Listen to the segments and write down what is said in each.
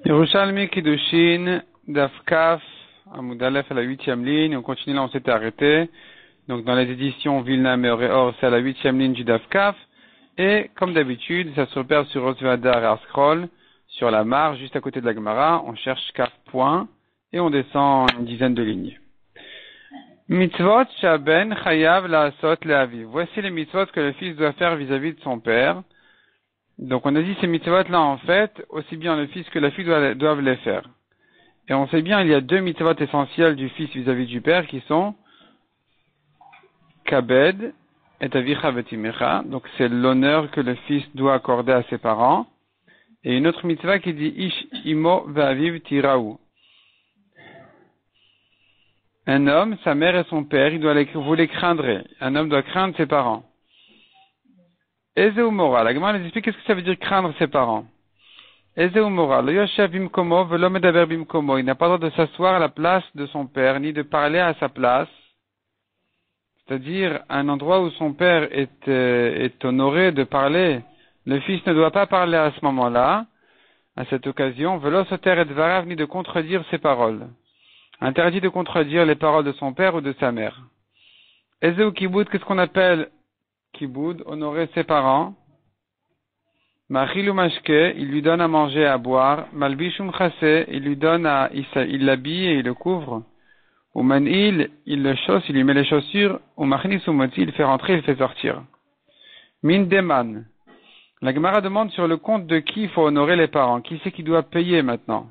Yerushalmi Kiddushin, Daf Kaf, Amud Aleph à la 8e ligne. On continue là, on s'était arrêté. Donc dans les éditions Vilna Meor, c'est à la 8e ligne du Daf Kaf. Et comme d'habitude, ça se repère sur Osvadar et Arscroll, sur la marge, juste à côté de la Gemara. On cherche Kaf point et on descend une dizaine de lignes. Mitzvot Shaben Chayav Laasot Leaviv. Voici les mitzvot que le fils doit faire vis-à-vis de son père. Donc on a dit ces mitzvot-là, en fait, aussi bien le fils que la fille doivent les faire. Et on sait bien, il y a deux mitzvot essentiels du fils vis-à-vis du père qui sont Kabed et Avicha vetimecha. Donc c'est l'honneur que le fils doit accorder à ses parents. Et une autre mitzvah qui dit Ish imo ve'aviv tiraou. Un homme, sa mère et son père, vous les craindrez. Un homme doit craindre ses parents. Ezeu Mora. La Gemara nous explique qu'est-ce que ça veut dire craindre ses parents. Ezeu Mora. Lo yoshev bimkomo velo medaber bimkomo. Il n'a pas le droit de s'asseoir à la place de son père, ni de parler à sa place. C'est-à-dire, un endroit où son père est honoré de parler. Le fils ne doit pas parler à ce moment-là, à cette occasion. Velo soter et varav, ni de contredire ses paroles. Interdit de contredire les paroles de son père ou de sa mère. Ezeu Kiboud, qu'est-ce qu'on appelle Kiboud, honorer ses parents. Machilou mashke, il lui donne à manger et à boire. Malbishum chase, il l'habille et il le couvre. Ou manil, il le chausse, il lui met les chaussures. Ou machnis umoti, il fait rentrer, il fait sortir. Min deman. La Gemara demande sur le compte de qui il faut honorer les parents. Qui c'est qui doit payer maintenant?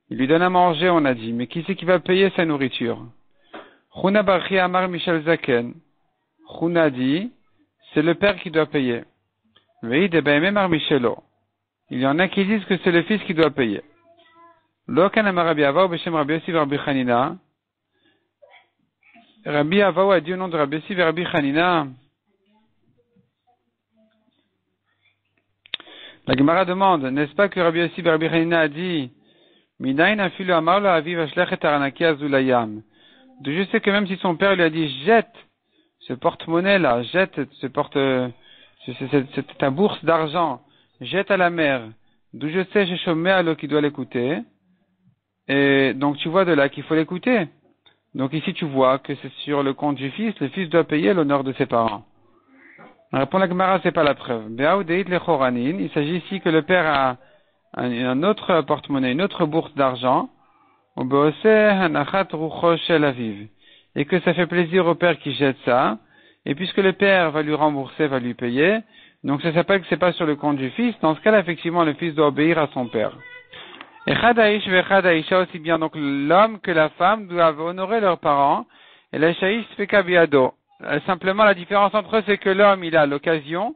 Il lui donne à manger, on a dit. Mais qui c'est qui va payer sa nourriture? Chuna Barchi Amar Michel Zaken. Chuna dit, c'est le père qui doit payer. Il y en a qui disent que c'est le fils qui doit payer. Rabbi Avaou a dit au nom de Rabbi Yossi et Rabbi Chanina. La Gemara demande, n'est-ce pas que Rabbi Yossi et Rabbi Chanina a dit, je sais que même si son père lui a dit, jette ce porte-monnaie là, jette ta bourse d'argent, jette à la mer, d'où je sais chez Shoméalo qui doit l'écouter, et donc tu vois de là qu'il faut l'écouter. Donc ici tu vois que c'est sur le compte du fils, le fils doit payer l'honneur de ses parents. Répond la Gemara, c'est pas la preuve. Il s'agit ici que le père a un autre porte-monnaie, une autre bourse d'argent, et que ça fait plaisir au père qui jette ça, et puisque le père va lui rembourser, va lui payer, donc ça s'appelle que c'est pas sur le compte du fils. Dans ce cas-là, effectivement, le fils doit obéir à son père. Et Chadaïsh ve Chadaïsha aussi bien, donc l'homme que la femme doivent honorer leurs parents, et la Shaïsh feka biado. Simplement, la différence entre eux, c'est que l'homme, il a l'occasion,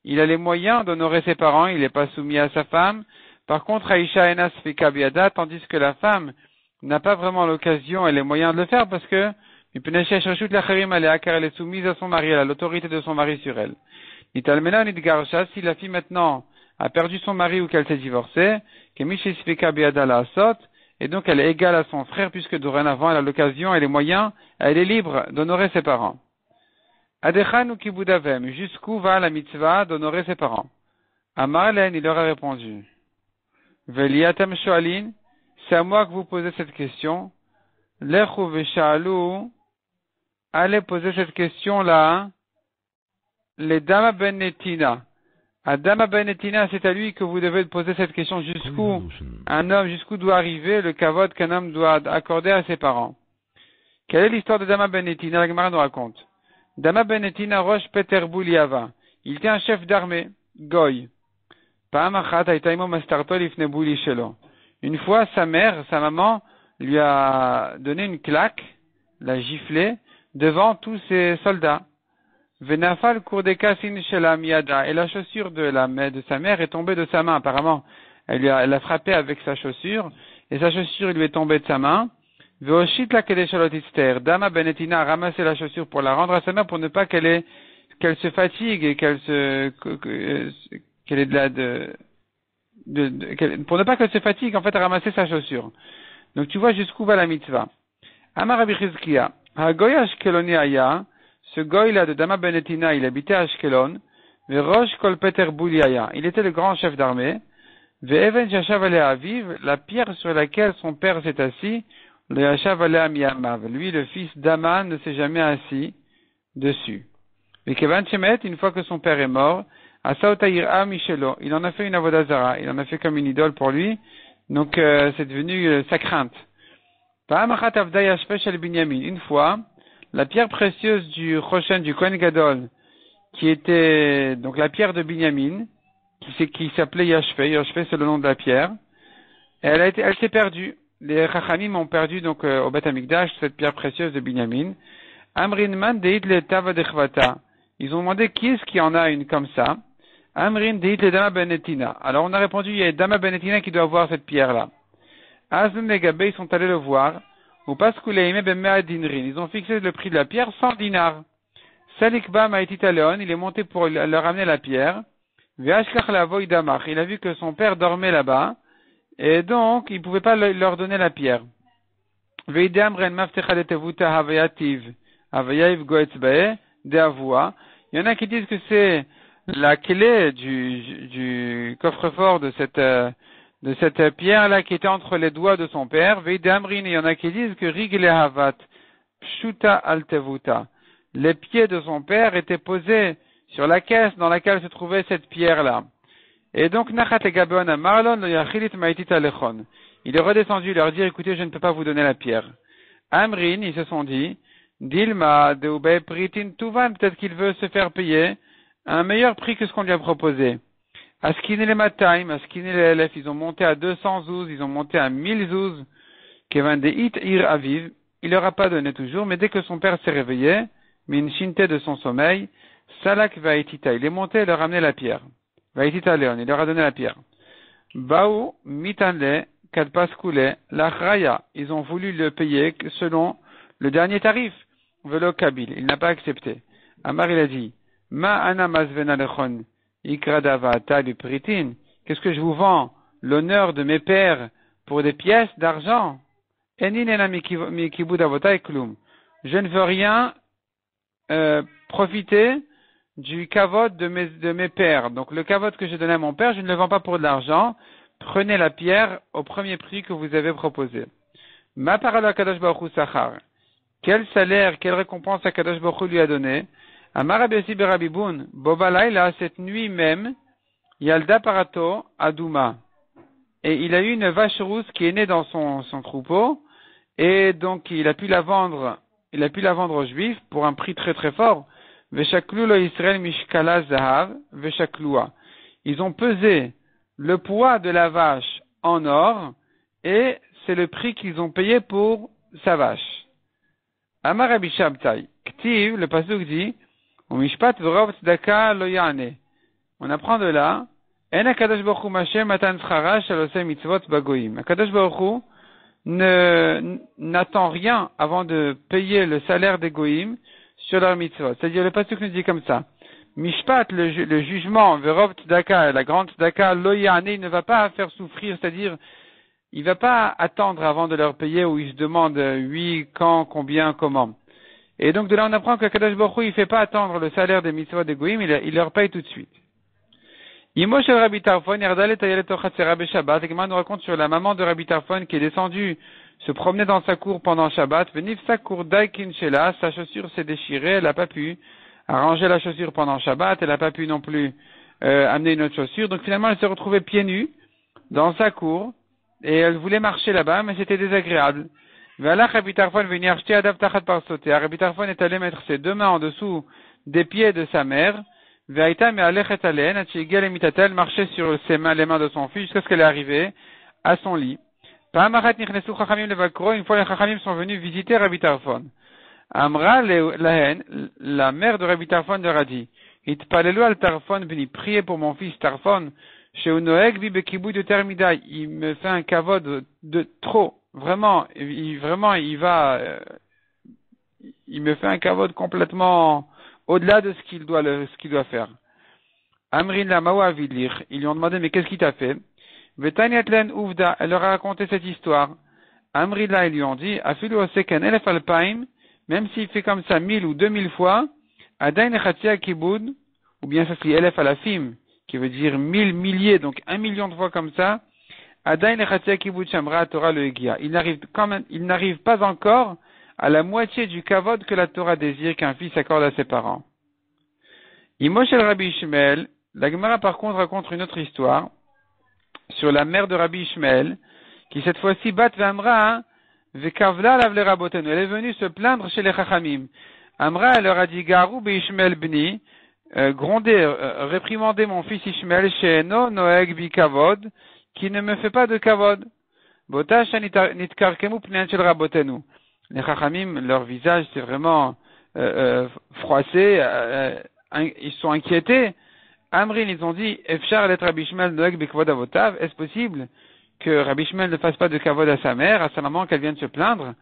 il a les moyens d'honorer ses parents, il n'est pas soumis à sa femme. Par contre, Aïcha enas feka biada, tandis que la femme n'a pas vraiment l'occasion et les moyens de le faire parce que car elle est soumise à son mari, elle a l'autorité de son mari sur elle. Si la fille maintenant a perdu son mari ou qu'elle s'est divorcée, et donc elle est égale à son frère puisque dorénavant elle a l'occasion et les moyens, elle est libre d'honorer ses parents. Jusqu'où va la mitzvah d'honorer ses parents? Amarlen, il leur a répondu. Veliatem shoalin, c'est à moi que vous posez cette question. Lechu vesha'alu, allez poser cette question-là, les Dama Ben Netina. À Dama Ben Netina, c'est à lui que vous devez poser cette question. Jusqu'où doit arriver le kavod qu'un homme doit accorder à ses parents? Quelle est l'histoire de Dama Ben Netina? La Gemara nous raconte. Dama Ben Netina Rosh Peter Bouliava. Il était un chef d'armée, Goy. Une fois, sa maman, lui a donné une claque, l'a giflé, devant tous ses soldats. Venafal Kurdekasin Shela Miyada. Et la chaussure de sa mère est tombée de sa main. Apparemment, elle l'a frappé avec sa chaussure, et sa chaussure lui est tombée de sa main. Veoshit la Kedeshalotister. Dama Benetina a ramassé la chaussure pour la rendre à sa mère pour ne pas qu'elle se fatigue et pour ne pas qu'elle se fatigue, en fait, à ramasser sa chaussure. Donc tu vois jusqu'où va la mitzvah. Amar Rabbi Chizkiya, Hagoy Ashkeloni Aya, ce goy-là de Dama Benetina, il habitait à Ashkelon, Verosh Kol Peter Bouliaya, il était le grand chef d'armée, Ve'even shashav alea aviv, la pierre sur laquelle son père s'est assis, le yashav alea miyamav. Lui, le fils d'Aman, ne s'est jamais assis dessus. Et Kevan Shemet, une fois que son père est mort, Asaotayira Michelo, il en a fait une avodazara, il en a fait comme une idole pour lui, donc c'est devenu sa crainte. Une fois, la pierre précieuse du Choshen, du Kohen Gadol, qui était donc la pierre de Binyamin, qui s'appelait Yashpeh, Yashpeh c'est le nom de la pierre, elle s'est perdue. Les Chachamim ont perdu donc au Beth Amikdash cette pierre précieuse de Binyamin. Amrin man deit le tava dechvata. Ils ont demandé qui est-ce qui en a une comme ça. Amrin deit le dama benetina. Alors on a répondu, il y a dama benetina qui doit avoir cette pierre-là. Azlum legabé, ils sont allés le voir. Ou paskuleime bemea dinrin. Ils ont fixé le prix de la pierre 100 dinars. Salikba ma'etita leon, il est monté pour leur amener la pierre. Ve'ashkach lavoy damach. Il a vu que son père dormait là-bas. Et donc, il ne pouvait pas leur donner la pierre. Ve'idam ren maftecha de tevuta havayativ. Avayav goetzbae de avua. Il y en a qui disent que c'est la clé du coffre-fort de cette pierre-là qui était entre les doigts de son père. Veidamrin, il y en a qui disent que rigle havat pshuta altevuta. Les pieds de son père étaient posés sur la caisse dans laquelle se trouvait cette pierre-là. Et donc, nachat le gabeon a marlon lo yachilit maitit alechon. Il est redescendu leur dire, écoutez, je ne peux pas vous donner la pierre. Amrin, ils se sont dit, Dilma de Ubay Pritin Tuvan, peut-être qu'il veut se faire payer un meilleur prix que ce qu'on lui a proposé. Askin et les Mataim, Askin et les Elef, ils ont monté à 200 zouz, ils ont monté à 1000 zouz. Kevin de It Ir Aviv, il leur a pas donné toujours, mais dès que son père s'est réveillé, min shinte de son sommeil, Salak Vaitita, il est monté et leur a amené la pierre. Vaitita Léon, il leur a donné la pierre. Baou Mitanle, Kadpaskule, Lachraya, ils ont voulu le payer selon le dernier tarif. Velo Kabil, il n'a pas accepté. Amar il a dit, Ma ana mazvena lechon, ikradavata du pritin. Qu'est-ce que je vous vends? L'honneur de mes pères pour des pièces d'argent? Eninena mikibud avota eklum. Je ne veux rien, profiter du kavod de mes pères. Donc le kavod que j'ai donné à mon père, je ne le vends pas pour de l'argent. Prenez la pierre au premier prix que vous avez proposé. Ma parole à Kadosh Baruch Hu Sachar. Quel salaire, quelle récompense Kadosh Baruch Hu lui a donné? Amar Rabbi Yossi ben Rabbi Boun, Boba Laila, cette nuit même, Yalda Parato Adouma. Et il a eu une vache rousse qui est née dans son troupeau, et donc il a pu la vendre aux Juifs pour un prix très très fort. Veshaklu lo Israël mishkala zahav, veshakloua. Ils ont pesé le poids de la vache en or, et c'est le prix qu'ils ont payé pour sa vache. Amar Rabbi Shabtai, Ktiv, le pasuk dit, Umishpat v'rov tzedaka lo ya'ane. On apprend de là, En HaKadosh Baruch Hu Mashem matan tzchara shalosei mitzvot bagoyim. HaKadosh Baruch Hu n'attend rien avant de payer le salaire des goyim sur leur mitzvot. C'est-à-dire, le pasuk nous dit comme ça. Mishpat, le jugement, v'rov tzedaka, la grande tzedaka, lo ya'ane, il ne va pas faire souffrir, c'est-à-dire, il va pas attendre avant de leur payer où ils se demandent oui, quand, combien, comment. Et donc de là on apprend que Kadosh Baruch Hu, il fait pas attendre le salaire des mitzvot des goyim, il leur paye tout de suite. Imo shel Rabbi Tarfon, Yerdale Tayelet Ochatzera Shabbat, et nous raconte sur la maman de Rabbi Tarfon qui est descendue se promener dans sa cour pendant Shabbat, venif sa cour daikin shela, sa chaussure s'est déchirée, elle n'a pas pu arranger la chaussure pendant Shabbat, elle n'a pas pu non plus amener une autre chaussure, donc finalement elle s'est retrouvée pieds nus dans sa cour, et elle voulait marcher là-bas, mais c'était désagréable. Rabbi Tarfon est allé mettre ses deux mains en dessous des pieds de sa mère. Elle marchait sur ses mains, les mains de son fils, jusqu'à ce qu'elle est arrivée à son lit. Une fois les Chachamim sont venus visiter Rabbi Tarfon. Amra Lahen, la mère de Rabbi Tarfon leur a dit, Itpalelu al Tarfon, veni prier pour mon fils Tarfon, chez Unoeg bi bekibou de Termidai, il me fait un kavod de trop. Vraiment, il me fait un kavod complètement au-delà de ce qu'il doit faire. Amrin la mawa vidlir, ils lui ont demandé, mais qu'est-ce qu'il t'a fait? Vetaniatlen uvda, elle leur a raconté cette histoire. Amrin la, ils lui ont dit, afilu oseken elef alpaim, même s'il fait comme ça 1000 ou 2000 fois, adain echatia kibud, ou bien ça se dit elef alafim, qui veut dire 1000 milliers, donc 1 million de fois comme ça, Adain Lechatzia Kibud Shamra Torah le Egia. Il n'arrive pas encore à la moitié du kavod que la Torah désire qu'un fils accorde à ses parents. Imosh el Rabbi Ishmael, la Gemara par contre raconte une autre histoire sur la mère de Rabbi Ishmael, qui cette fois-ci bat Vamra, Vekavla lavle rabotenu. Elle est venue se plaindre chez les Chachamim. Amra, elle leur a dit, Garou be Ishmael bni, grondez, réprimandez mon fils Ishmael, Sheeno noeg bi kavod, qui ne me fait pas de kavod. Botash nitkarkemu pnean shel rabotenu. Les Chachamim, leur visage, c'est vraiment froissé, ils sont inquiétés. Amrin, ils ont dit, Efshar let Rabbi Ishmael noeg bi kavod avotav, est-ce possible que Rabbi Ishmael ne fasse pas de kavod à sa mère, à sa maman, qu'elle vienne se plaindre?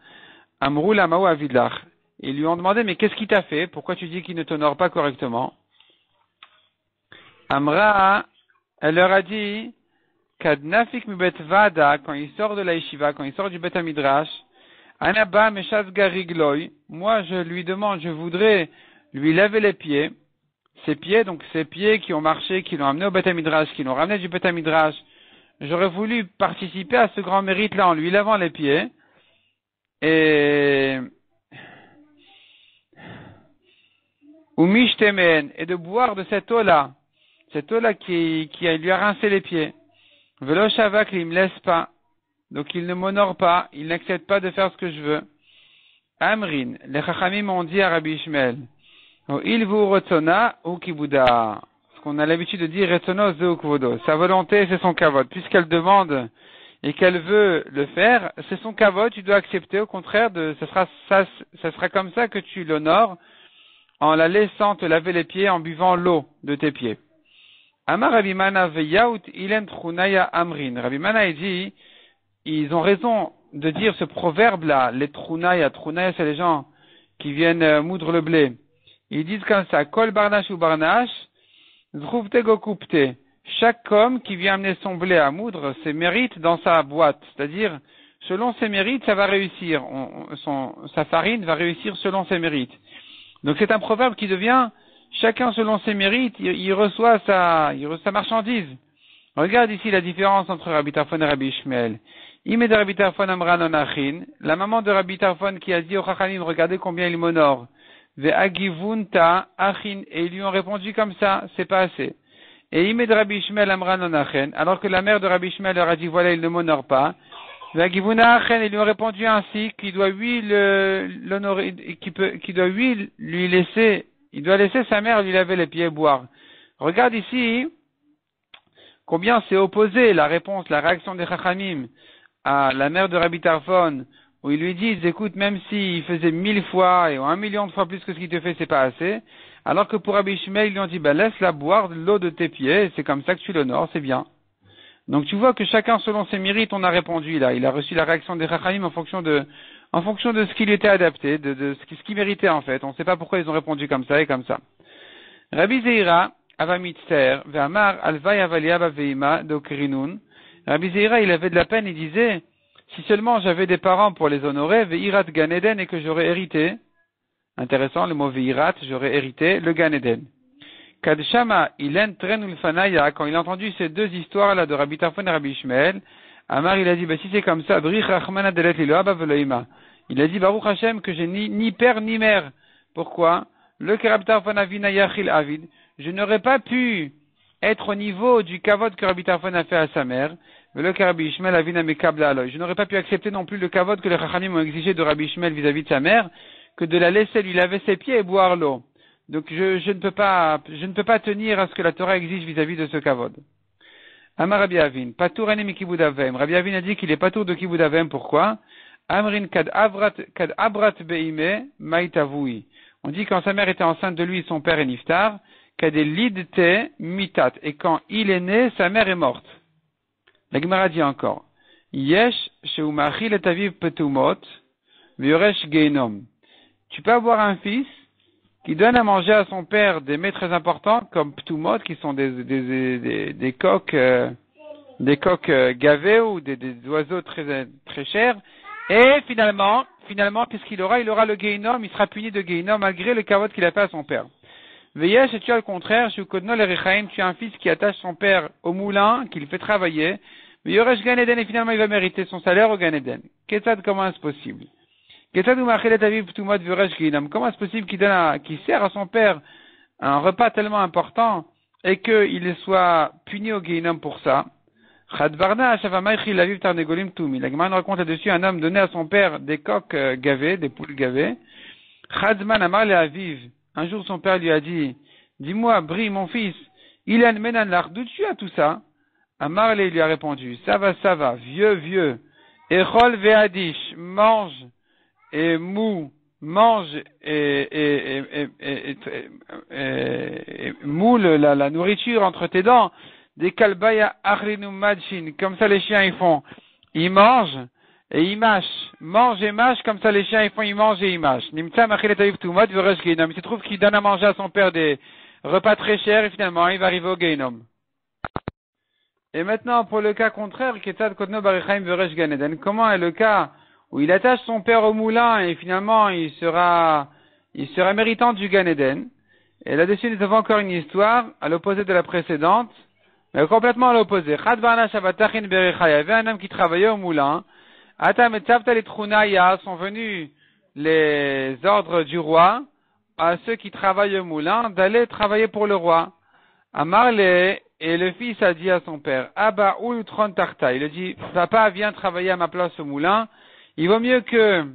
Amrou lamaou avidlach. Ils lui ont demandé, mais qu'est-ce qu'il t'a fait? Pourquoi tu dis qu'il ne t'honore pas correctement? Amra, elle leur a dit, Kadnafik mi bet vada, quand il sort de la yeshiva, quand il sort du bet midrash, Anaba meshaz garigloy, moi je lui demande, je voudrais lui laver les pieds, ses pieds, donc ses pieds qui ont marché, qui l'ont amené au bet midrash, qui l'ont ramené du bet midrash. J'aurais voulu participer à ce grand mérite-là en lui lavant les pieds, et et de boire de cette eau-là qui lui a rincé les pieds. Velo shavak, il me laisse pas. Donc il ne m'honore pas, il n'accepte pas de faire ce que je veux. Amrin, les Chachamim ont dit à Rabbi Ishmael, il vous retsona ou kibuda. Ce qu'on a l'habitude de dire retsono zeu kvodo. Sa volonté, c'est son kavod. Puisqu'elle demande et qu'elle veut le faire, c'est son kavod, tu dois accepter. Au contraire, ça sera comme ça que tu l'honores, en la laissant te laver les pieds, en buvant l'eau de tes pieds. Amar Rabbi Mana veyaut ilen trunaya amrin. Rabbi Mana dit, ils ont raison de dire ce proverbe-là, les trunaya. Trunaya, c'est les gens qui viennent moudre le blé. Ils disent comme ça, kol barnash ou barnash, zrouvte gokupte. Chaque homme qui vient amener son blé à moudre, ses mérites dans sa boîte. C'est-à-dire, selon ses mérites, ça va réussir. Sa farine va réussir selon ses mérites. Donc c'est un proverbe qui devient, chacun selon ses mérites, il reçoit sa marchandise. Regarde ici la différence entre Rabbi Tarfon et Rabbi Ishmael. Imed Rabbi Tarfon amran onachin, la maman de Rabbi Tarfon qui a dit au Chachamim, regardez combien il m'honore. Ve'agivunta achin, et ils lui ont répondu comme ça, c'est pas assez. Et Imed Rabbi Ishmael amran onachin, alors que la mère de Rabbi Ishmael leur a dit, voilà, il ne m'honore pas. Ve'agivunta achin, ils lui ont répondu ainsi, qu'il doit l'honorer, qu'il doit lui laisser, il doit laisser sa mère lui laver les pieds et boire. Regarde ici, combien c'est opposé la réponse, la réaction des Chachamim à la mère de Rabbi Tarfon, où ils lui disent, écoute, même s'il faisait 1000 fois et 1 million de fois plus que ce qu'il te fait, c'est pas assez. Alors que pour Rabbi Ishmael, ils lui ont dit, laisse-la boire de l'eau de tes pieds, c'est comme ça que tu l'honores, c'est bien. Donc tu vois que chacun selon ses mérites, on a répondu là. Il a reçu la réaction des Chachamim en fonction de ce qui lui était adapté, de ce qu'il méritait en fait. On ne sait pas pourquoi ils ont répondu comme ça et comme ça. Rabbi Zeira, Avamitzer, Ve'amar, Alvay Avalia Baveima, Dokrinun. Rabbi Zeira, il avait de la peine, il disait, si seulement j'avais des parents pour les honorer, Ve'irat Gan Eden, et que j'aurais hérité. Intéressant, le mot Ve'irat, j'aurais hérité le Gan Eden. Kadshama, Ilen Trenul Fanaya, quand il a entendu ces deux histoires-là de Rabbi Tarfon et Rabbi Ishmael, Amar, il a dit, si c'est comme ça, Brich Rachmana Delet Liloaba Veloima. Il a dit, Baruch Hashem, que j'ai ni père ni mère. Pourquoi? Le Rabbi Tarfon Avina Yachil Avid. Je n'aurais pas pu être au niveau du kavod que Rabbi Tarfon a fait à sa mère. Le Rabbi Ishmael Avina Mekabla Aloy. Je n'aurais pas pu accepter non plus le kavod que les Chachamim ont exigé de Rabbi Ishmael vis-à-vis de sa mère, que de la laisser lui laver ses pieds et boire l'eau. Donc je ne peux pas tenir à ce que la Torah exige vis-à-vis de ce kavod. Amar Rabbi Avin, patour ane mi kibud avem. Rabbi Avin a dit qu'il est patour de kibud avem. Pourquoi? Amrin kad abrat beime maitavui. On dit quand sa mère était enceinte de lui, son père est niftar, kad lidte mitat. Et quand il est né, sa mère est morte. La Gemara dit encore, yesh sheumachil et aviv petumot v'yoresh geinom. Tu peux avoir un fils qui donne à manger à son père des mets très importants comme ptumot, qui sont des coques gavées ou des oiseaux très très chers. Et finalement, qu'est-ce qu'il aura? Il aura le Geinom, il sera puni de Geinom malgré le kavod qu'il a fait à son père. Veyesh, et tu as le contraire, tu as un fils qui attache son père au moulin, qui le fait travailler, mais Yoresh Gan Eden, et finalement il va mériter son salaire au Gan Eden. Qu'est-ce comment est-ce possible? Comment est-ce possible qu'il sert à son père un repas tellement important et qu'il soit puni au Guéinam pour ça? La Gemara raconte là-dessus un homme donnait à son père des coqs gavés, des poules gavées. Chadzman Amar le Aviv. Un jour son père lui a dit, dis-moi, Bri, mon fils, Ilan Menanlar, d'où tu as tout ça? Amar lui a répondu, ça va, vieux. Echol ve'adish, mange et mou, mange et moule la nourriture entre tes dents. Des kalbaya achlinu madchin, comme ça les chiens ils font. Ils mangent et ils mâchent. Mangent et mâchent, comme ça les chiens ils font, ils mangent et ils mâchent. Nimtza machilet aviv tumot v'resh geinom. Il se trouve qu'il donne à manger à son père des repas très chers et finalement il va arriver au geinom. Et maintenant, pour le cas contraire, Ketzad Kotno Barichaim Veresh Gan Eden, comment est le cas où il attache son père au moulin et finalement il sera méritant du Gan Eden? Et là-dessus, nous avons encore une histoire à l'opposé de la précédente, mais complètement à l'opposé. Chad Barna Shabbatachin Berecha, il y avait un homme qui travaillait au moulin. Atam et Tzavta les Trunaya sont venus les ordres du roi à ceux qui travaillent au moulin d'aller travailler pour le roi. Amarle, et le fils a dit à son père, Abba Ultron Tarta, il a dit, papa, viens travailler à ma place au moulin, il vaut mieux que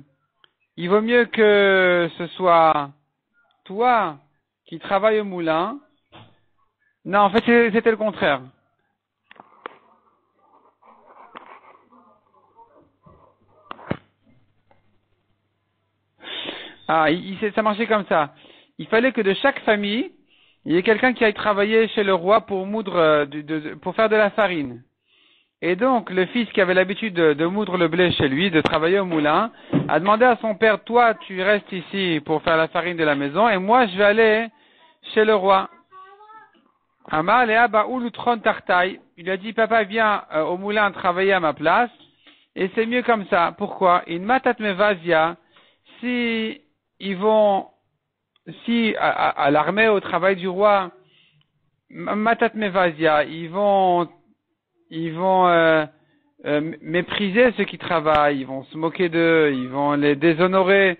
ce soit toi qui travailles au moulin. Non, en fait, c'était le contraire. Ça marchait comme ça. Il fallait que de chaque famille, il y ait quelqu'un qui aille travailler chez le roi pour moudre, pour faire de la farine. Et donc, le fils qui avait l'habitude de moudre le blé chez lui, de travailler au moulin, a demandé à son père, toi, tu restes ici pour faire la farine de la maison, et moi, je vais aller chez le roi. Amar le Abba Ulutron Tartai. Il a dit, papa, viens au moulin travailler à ma place, et c'est mieux comme ça. Pourquoi? In matat mevazia, si à l'armée, au travail du roi, matat mevazia, ils vont mépriser ceux qui travaillent, ils vont se moquer d'eux, ils vont les déshonorer.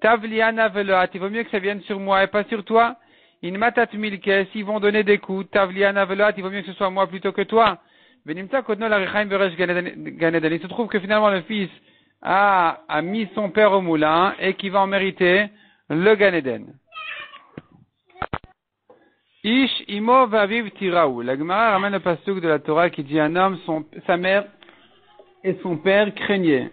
Tavliana veloat, il vaut mieux que ça vienne sur moi et pas sur toi. In matat milkes, ils vont donner des coups. Tavliana veloat, il vaut mieux que ce soit moi plutôt que toi. Benimta kodno la rechaim beresh Gan Eden. Il se trouve que finalement le fils a mis son père au moulin et qu'il va en mériter le Gan Eden. Ish imo vaviv tiraou. La Gemara ramène le pasuk de la Torah qui dit un homme, sa mère et son père craignaient.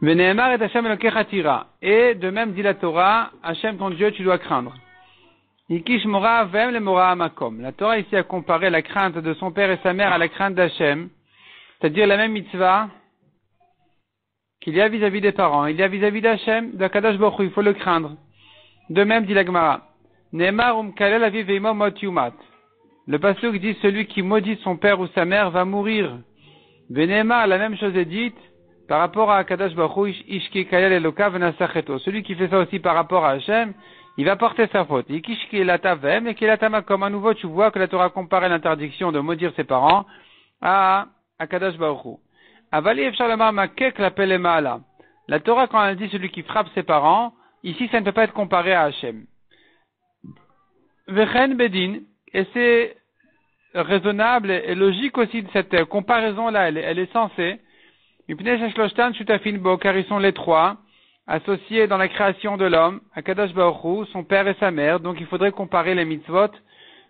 Veneemar et Hashem elokecha tira. Et de même dit la Torah, Hashem ton Dieu tu dois craindre. Ikish mora vem le mora amakom. La Torah ici a comparé la crainte de son père et sa mère à la crainte d'Hashem, c'est-à-dire la même mitzvah qu'il y a vis-à-vis des parents. Il y a vis-à-vis d'Hashem, d'Akadosh Baruch Hu, il faut le craindre. De même, dit la Gemara, Neemar kalel aviv veimo mot yumat. Le pasuk dit, celui qui maudit son père ou sa mère va mourir. Veneemar, la même chose est dite par rapport à Akadosh Baruch Hu, ishki kalel eloka venasacheto. Celui qui fait ça aussi par rapport à Hachem, il va porter sa faute. Ikishki elata vem et kelatama, comme à nouveau tu vois que la Torah comparait l'interdiction de maudire ses parents à Akadosh Baruch Hu. Avali efshar lemar makek l'appelle emala. La Torah, quand elle dit celui qui frappe ses parents, ici, ça ne peut pas être comparé à Hachem. Vechen bedin, et c'est raisonnable et logique aussi de cette comparaison-là, elle est censée. Car ils sont les trois associés dans la création de l'homme, Akadosh Baruch Hu, son père et sa mère. Donc il faudrait comparer les mitzvot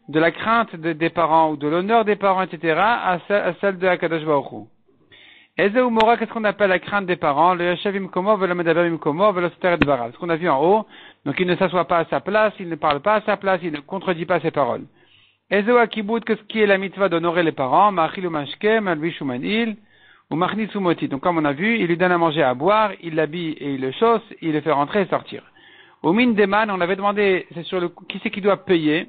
de la crainte des parents ou de l'honneur des parents, etc., à celle de Akadosh Baruch Hu. Ezeu Mora, qu'est-ce qu'on appelle la crainte des parents? Le Yashav Imkomo, le Medaber Imkomo, le Soter Dvarav. Ce qu'on a vu en haut. Donc il ne s'assoit pas à sa place, il ne parle pas à sa place, il ne contredit pas ses paroles. Ezeu Akibut, qu'est-ce qui est la mitzvah d'honorer les parents? Ma'achil ou Mashke, Malbish ou Manil, ou Machnis ou Moti. Donc comme on a vu, il lui donne à manger, à boire, il l'habille et il le chausse, il le fait rentrer et sortir. Au Min Deman, on avait demandé, c'est sur qui c'est qui doit payer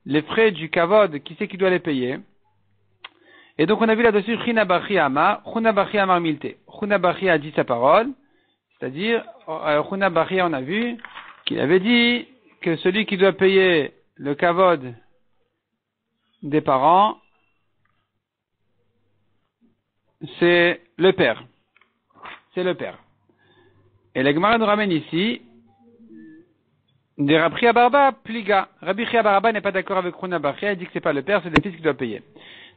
les frais du kavod, qui c'est qui doit les payer? Et donc on a vu là-dessus China Bachi Amar Milte. Chuna Bachi a dit sa parole, c'est-à-dire Chuna Bachi on a vu qu'il avait dit que celui qui doit payer le kavod des parents, c'est le père. C'est le père. Et la Gemara nous ramène ici des Rabbi Chia bar Abba pliga. Rabbi Chia bar Abba n'est pas d'accord avec Runa bar Chia, il dit que c'est pas le père, c'est le fils qui doit payer.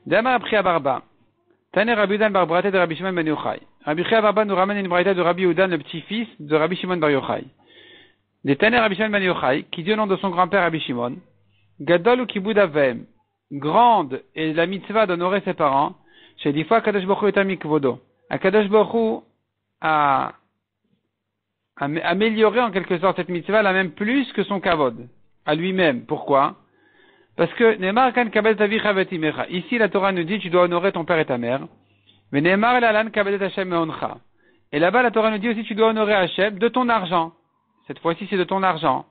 D'Amar Rabbi Chia bar Abba. Tane Rabbi Udan bar Brata de Rabbi Shimon ben Yochai. Rabbi Chia bar Abba nous ramène une braïta de Rabbi Udan, le petit-fils de Rabbi Shimon bar Yochai. Des Tane Rabbi Shimon ben Yochai, qui dit au nom de son grand-père Rabbi Shimon, Gadol ou kibud avem, grande est la mitzvah d'honorer ses parents, chez des fois Kadosh Baruch Hu est amikvodo. Kadosh Baruch Hu a amélioré en quelque sorte cette mitzvah, la même plus que son kavod, à lui-même. Pourquoi? Parce que Neymar kan kabel tavicha vetimecha. Ici, la Torah nous dit, tu dois honorer ton père et ta mère. Mais Neymar l'alan kabel Hashem meoncha. Et là-bas, la Torah nous dit aussi, tu dois honorer Hashem de ton argent. Cette fois-ci, c'est de ton argent.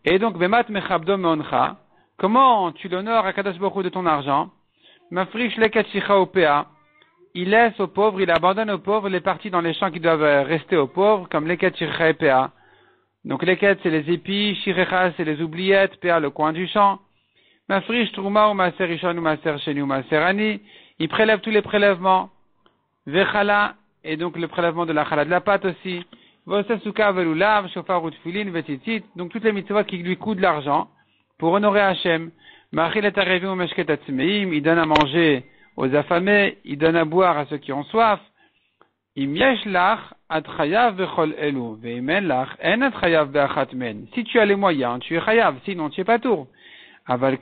Et donc, bemat mechabdo meoncha. Comment tu l'honores à Kadosh Baruch Hu de ton argent? Mafrish leket shicha opea. Il laisse aux pauvres, il abandonne aux pauvres les parties dans les champs qui doivent rester aux pauvres, comme leket shicha et pea. Donc, leket, c'est les épis, shirecha, c'est les oubliettes, pea, le coin du champ. Mafrish trouma ou maser rishon ou maser sheni ou maser ani. Il prélève tous les prélèvements. Vechala, et donc le prélèvement de la chala de la pâte aussi. Vosasuka velulav, shofar ou tfilin, vetitit. Donc, toutes les mitzvahs qui lui coûtent de l'argent pour honorer Hachem. Machilet arevim ou meshket atzmeim. Il donne à manger aux affamés, il donne à boire à ceux qui ont soif. Im yesh lach ad chayav vechol elu, veimen lach en ad chayav beachat men. Si tu as les moyens, tu es chayav, sinon tu es pas tour. Aval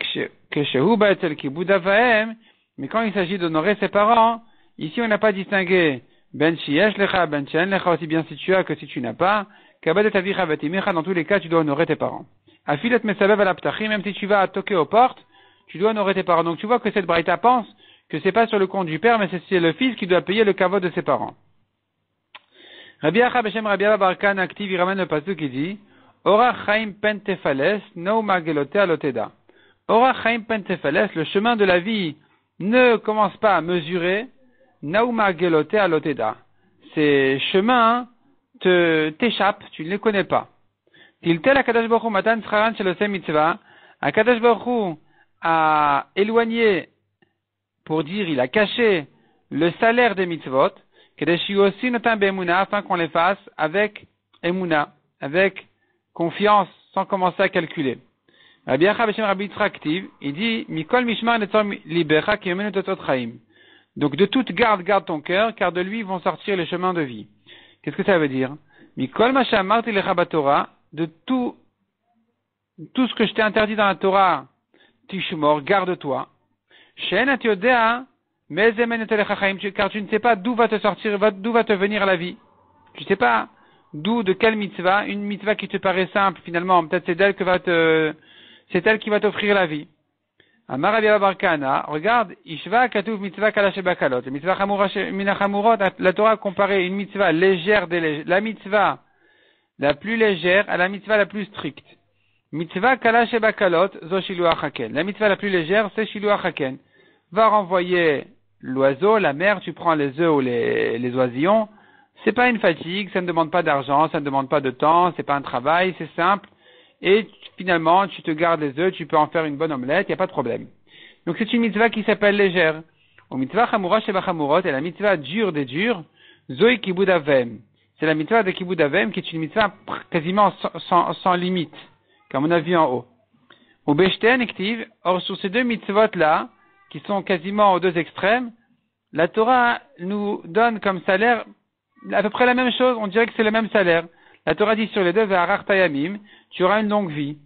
keshehu ba'etzel kibud avahem, mais quand il s'agit d'honorer ses parents, ici on n'a pas distingué ben sheyesh lecha, ben she'en lecha, aussi bien si tu as que si tu n'as pas. Kabed et avicha vetimecha, dans tous les cas tu dois honorer tes parents. Afilet mesabev al aptachim, même si tu vas toquer aux portes, tu dois honorer tes parents. Donc tu vois que cette braïta pense que c'est pas sur le compte du père, mais c'est le fils qui doit payer le kavod de ses parents. Rabbi Acha Beshem Rabbi Abba bar Kana active, il ramène le pasuk qui dit, Ora chaim pen tefales, no magelote aloteda. Ora chaim pen tefales, le chemin de la vie ne commence pas à mesurer, no magelote aloteda. Ces chemins t'échappent, tu ne les connais pas. Tiltel akadosh baruch hu matan tzcharan shel oseh mitzvah, akadosh baruch hu a éloigné, pour dire, il a caché le salaire des mitzvot, afin qu'on les fasse avec emuna, avec confiance, sans commencer à calculer. Rabbi Acha Beshem Rabbi Yitzchak active, il dit, Mikol mishmar netzor libecha ki yomenu totot chaim. Donc de toute garde, garde ton cœur, car de lui vont sortir les chemins de vie. Qu'est-ce que ça veut dire? Mikol ma she'amarti lecha batorah, de tout ce que je t'ai interdit dans la Torah, tishmor, garde-toi. Car tu ne sais pas d'où va te sortir, d'où va te venir la vie. Tu ne sais pas d'où, de quelle mitzvah, une mitzvah qui te paraît simple, finalement, peut-être c'est elle qui va t'offrir la vie. Amar Rabbi Abba bar Kana, regarde, Ishva katuv mitzvah kalash bakalot. La mitzvah chamura mina chamurot, la Torah a comparé une mitzvah légère la mitzvah la plus légère à la mitzvah la plus stricte. Mitzvah kalash bakalot, zo shiluach haken. La mitzvah la plus légère, c'est shiluach haken. Va renvoyer l'oiseau, la mère, tu prends les œufs ou les oisillons. C'est pas une fatigue, ça ne demande pas d'argent, ça ne demande pas de temps, c'est pas un travail, c'est simple. Et finalement, tu te gardes les œufs, tu peux en faire une bonne omelette, il n'y a pas de problème. Donc c'est une mitzvah qui s'appelle légère. Au mitzvah chamura sheba chamurot, et la mitzvah dure des durs, zoï kibud avem. C'est la mitzvah de kibud avem qui est une mitzvah quasiment sans limite, comme on a vu en haut. Au beshten ektiv, or sur ces deux mitzvot là, qui sont quasiment aux deux extrêmes, la Torah nous donne comme salaire à peu près la même chose, on dirait que c'est le même salaire. La Torah dit sur les deux, ve'arar tayamim, tu auras une longue vie.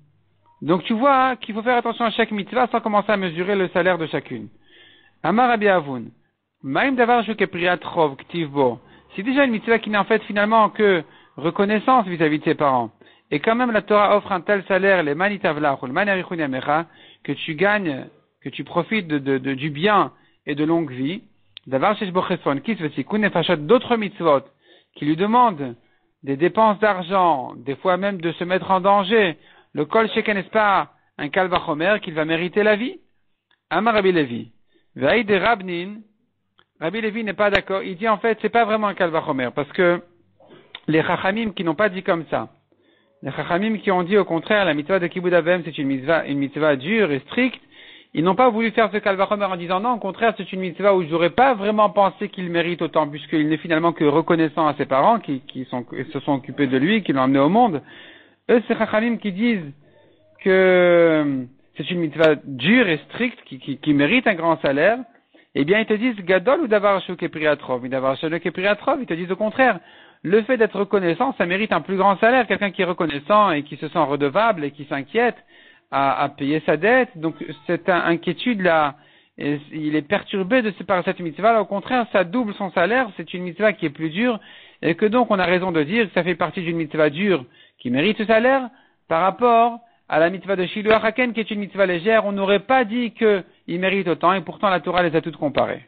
Donc tu vois qu'il faut faire attention à chaque mitzvah sans commencer à mesurer le salaire de chacune. Amar Rabbi Avun, ma'im davar shu kepriat chov ktivbo. C'est déjà une mitzvah qui n'est en fait finalement que reconnaissance vis-à-vis de ses parents. Et quand même la Torah offre un tel salaire, les manitavlach ou le maniarichun yamecha, que tu gagnes, que tu profites du bien et de longue vie. Davar shesh bo cheson kis vesikun nefashot, d'autres mitzvot qui lui demandent des dépenses d'argent, des fois même de se mettre en danger. Le kol sheken, n'est-ce pas un kal vachomer qu'il va mériter la vie? Amar Rabbi Levi. Ve'aïd de Rabnin, Rabbi Levi n'est pas d'accord. Il dit en fait c'est pas vraiment un kal vachomer parce que les chachamim qui n'ont pas dit comme ça, Les Chachamim qui ont dit au contraire, la mitzvah de Kibud Avem, c'est une mitzvah dure et stricte, ils n'ont pas voulu faire ce Kalvachomer en disant non, au contraire, c'est une mitzvah où j'aurais pas vraiment pensé qu'il mérite autant, puisqu'il n'est finalement que reconnaissant à ses parents qui se sont occupés de lui, qui l'ont amené au monde. Eux, c'est Chachamim qui disent que c'est une mitzvah dure et stricte, qui mérite un grand salaire. Eh bien, ils te disent Gadol ou Davar Shuk Kepriatrov. Davar Shuk Kepriatrov, ils te disent au contraire, le fait d'être reconnaissant, ça mérite un plus grand salaire. Quelqu'un qui est reconnaissant et qui se sent redevable et qui s'inquiète à payer sa dette. Donc, cette inquiétude là, il est perturbé par cette mitzvah. Là, au contraire, ça double son salaire. C'est une mitzvah qui est plus dure et que donc on a raison de dire que ça fait partie d'une mitzvah dure qui mérite ce salaire par rapport à la mitzvah de Shiluach Haken qui est une mitzvah légère. On n'aurait pas dit qu'il mérite autant et pourtant la Torah les a toutes comparées.